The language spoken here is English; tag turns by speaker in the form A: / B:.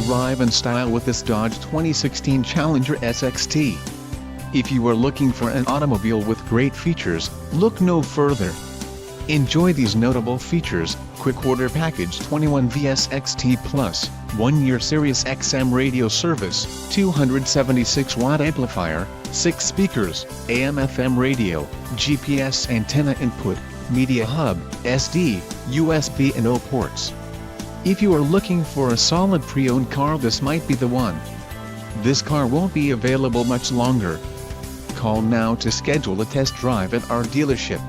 A: arrive in style with this Dodge 2016 Challenger SXT. If you are looking for an automobile with great features, look no further. Enjoy these notable features: quick order package 21V SXT Plus, 1-year Sirius XM radio service, 276-watt amplifier, 6 speakers, AM/FM radio, GPS antenna input, media hub, SD, USB and O ports. If you are looking for a solid pre-owned car, this might be the one. This car won't be available much longer. Call now to schedule a test drive at our dealership.